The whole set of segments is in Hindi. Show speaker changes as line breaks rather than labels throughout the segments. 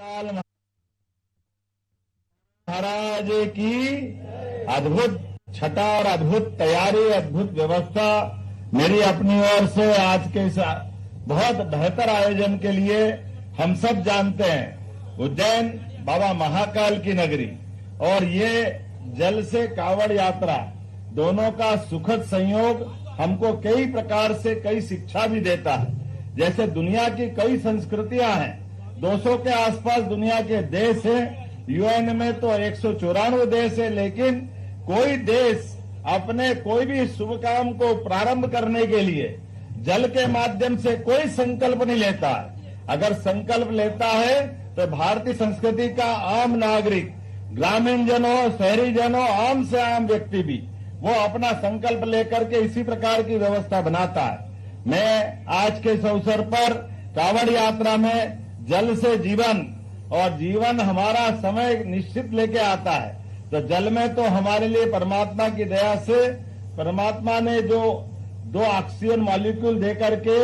काल महाराज की अद्भुत छटा और अद्भुत तैयारी, अद्भुत व्यवस्था मेरी अपनी ओर से आज के इस बहुत बेहतर आयोजन के लिए हम सब जानते हैं। उज्जैन बाबा महाकाल की नगरी और ये जल से कावड़ यात्रा दोनों का सुखद संयोग हमको कई प्रकार से कई शिक्षा भी देता है। जैसे दुनिया की कई संस्कृतियां हैं, 200 के आसपास दुनिया के देश हैं, यूएन में तो 194 देश है, लेकिन कोई देश अपने कोई भी शुभ काम को प्रारंभ करने के लिए जल के माध्यम से कोई संकल्प नहीं लेता है। अगर संकल्प लेता है तो भारतीय संस्कृति का आम नागरिक, ग्रामीण जनों, शहरी जनों, आम से आम व्यक्ति भी वो अपना संकल्प लेकर के इसी प्रकार की व्यवस्था बनाता है। मैं आज के इस अवसर पर कावड़ यात्रा में जल से जीवन और जीवन हमारा समय निश्चित लेके आता है, तो जल में तो हमारे लिए परमात्मा की दया से परमात्मा ने जो 2 ऑक्सीजन मॉलिक्यूल दे करके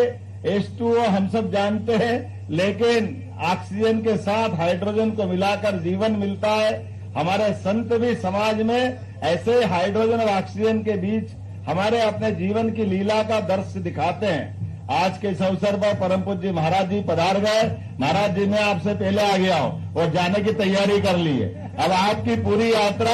H2O हम सब जानते हैं, लेकिन ऑक्सीजन के साथ हाइड्रोजन को मिलाकर जीवन मिलता है। हमारे संत भी समाज में ऐसे हाइड्रोजन और ऑक्सीजन के बीच हमारे अपने जीवन की लीला का दृश्य दिखाते हैं। आज के इस अवसर पर परम पूज्य महाराज जी पधार गए। महाराज जी मैं आपसे पहले आ गया हूँ और जाने की तैयारी कर ली है। अब आपकी पूरी यात्रा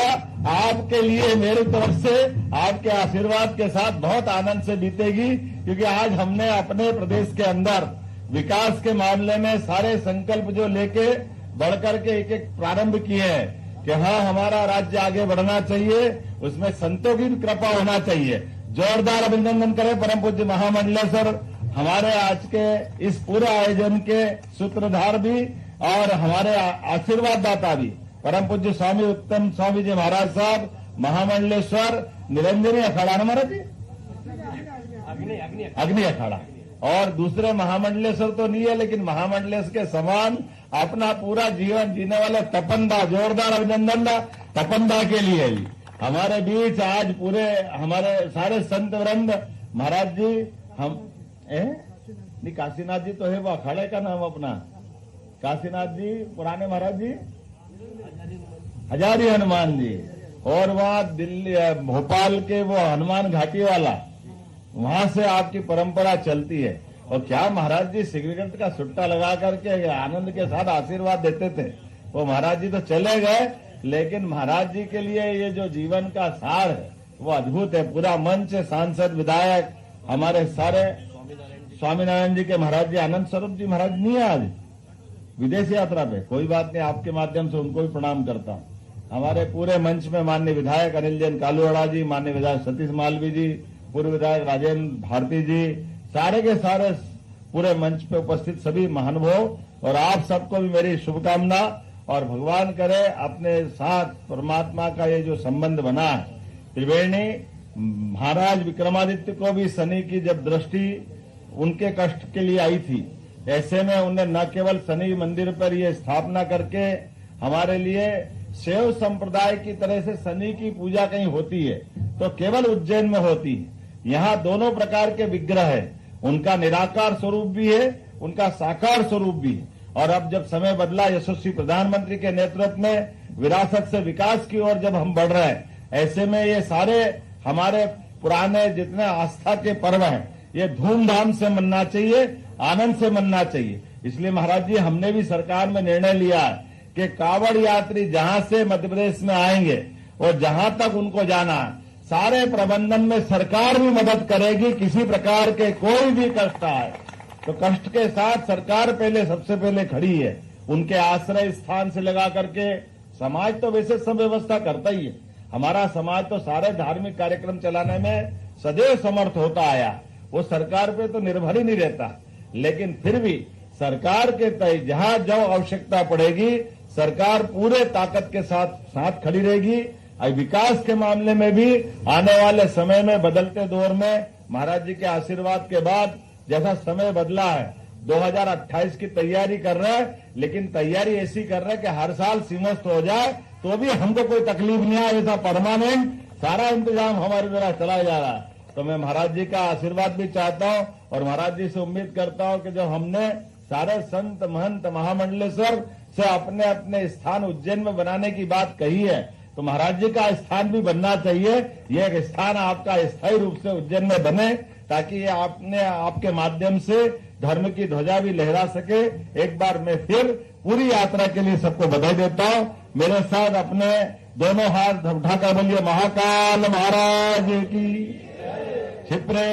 आपके लिए मेरी तरफ से आपके आशीर्वाद के साथ बहुत आनंद से बीतेगी, क्योंकि आज हमने अपने प्रदेश के अंदर विकास के मामले में सारे संकल्प जो लेके बढ़कर के एक एक प्रारंभ किए हैं कि हाँ हमारा राज्य आगे बढ़ना चाहिए, उसमें संतों की भी कृपा होना चाहिए। जोरदार अभिनंदन करें परम पूज्य महामंडलेश्वर, हमारे आज के इस पूरे आयोजन के सूत्रधार भी और हमारे आशीर्वाद दाता भी परम पूज्य स्वामी उत्तम स्वामी जी महाराज साहब, महामंडलेश्वर, निरंजनी अखाड़ा ना महाराज जी, अग्नि अखाड़ा, और दूसरे महामंडलेश्वर तो नहीं है लेकिन महामंडलेश्वर के समान अपना पूरा जीवन जीने वाले तपनदा, जोरदार अभिनंदन तपनदा के लिए ही हमारे बीच आज पूरे हमारे सारे संत वृंद। महाराज जी हम नहीं, काशीनाथ जी तो है वो अखाड़े का नाम अपना, काशीनाथ जी पुराने महाराज जी हजारी हनुमान जी, और वहाँ दिल्ली भोपाल के वो हनुमान घाटी वाला, वहां से आपकी परंपरा चलती है। और क्या महाराज जी सिगरेट का सुट्टा लगा करके आनंद के साथ आशीर्वाद देते थे। वो महाराज जी तो चले गए, लेकिन महाराज जी के लिए ये जो जीवन का सार है वो अद्भुत है। पूरा मंच, सांसद, विधायक, हमारे सारे स्वामीनारायण जी के महाराज जी, आनंद स्वरूप जी महाराज नहीं है आज विदेश यात्रा पे, कोई बात नहीं, आपके माध्यम से उनको भी प्रणाम करता हूँ। हमारे पूरे मंच में माननीय विधायक अनिल जैन कालूवाड़ा जी, माननीय विधायक सतीश मालवी जी, पूर्व विधायक राजेंद्र भारती जी, सारे के सारे पूरे मंच पे उपस्थित सभी महानुभाव और आप सबको भी मेरी शुभकामना, और भगवान करे अपने साथ परमात्मा का ये जो संबंध बना है। त्रिवेणी महाराज विक्रमादित्य को भी शनि की जब दृष्टि उनके कष्ट के लिए आई थी, ऐसे में उन्हें न केवल शनि मंदिर पर ये स्थापना करके हमारे लिए शैव संप्रदाय की तरह से शनि की पूजा कहीं होती है तो केवल उज्जैन में होती है। यहाँ दोनों प्रकार के विग्रह है, उनका निराकार स्वरूप भी है, उनका साकार स्वरूप भी है। और अब जब समय बदला, यशस्वी प्रधानमंत्री के नेतृत्व में विरासत से विकास की ओर जब हम बढ़ रहे हैं, ऐसे में ये सारे हमारे पुराने जितने आस्था के पर्व हैं ये धूमधाम से मनना चाहिए, आनंद से मनना चाहिए। इसलिए महाराज जी हमने भी सरकार में निर्णय लिया है कि कावड़ यात्री जहां से मध्य प्रदेश में आएंगे और जहां तक उनको जाना है, सारे प्रबंधन में सरकार भी मदद करेगी। किसी प्रकार के कोई भी कष्ट आए तो कष्ट के साथ सरकार पहले सबसे पहले खड़ी है। उनके आश्रय स्थान से लगा करके समाज तो वैसे सब व्यवस्था करता ही है। हमारा समाज तो सारे धार्मिक कार्यक्रम चलाने में सदैव समर्थ होता आया, वो सरकार पे तो निर्भर ही नहीं रहता, लेकिन फिर भी सरकार के तय जहां जो आवश्यकता पड़ेगी सरकार पूरे ताकत के साथ खड़ी रहेगी। विकास के मामले में भी आने वाले समय में बदलते दौर में महाराज जी के आशीर्वाद के बाद जैसा समय बदला है, 2028 की तैयारी कर रहे हैं, लेकिन तैयारी ऐसी कर रहे हैं कि हर साल सीमस्त हो जाए तो भी हमको कोई तकलीफ नहीं आए, ऐसा परमानेंट सारा इंतजाम हमारे द्वारा चलाया जा रहा है। तो मैं महाराज जी का आशीर्वाद भी चाहता हूँ और महाराज जी से उम्मीद करता हूँ कि जो हमने सारे संत महंत महामंडलेश्वर से अपने अपने स्थान उज्जैन में बनाने की बात कही है, तो महाराज जी का स्थान भी बनना चाहिए। ये एक स्थान आपका स्थायी रूप से उज्जैन में बने, ताकि ये आपके माध्यम से धर्म की ध्वजा भी लहरा सके। एक बार मैं फिर पूरी यात्रा के लिए सबको बधाई देता हूं। मेरे साथ अपने दोनों हाथ उठाकर बोलिए महाकाल महाराज की। क्षिप्रे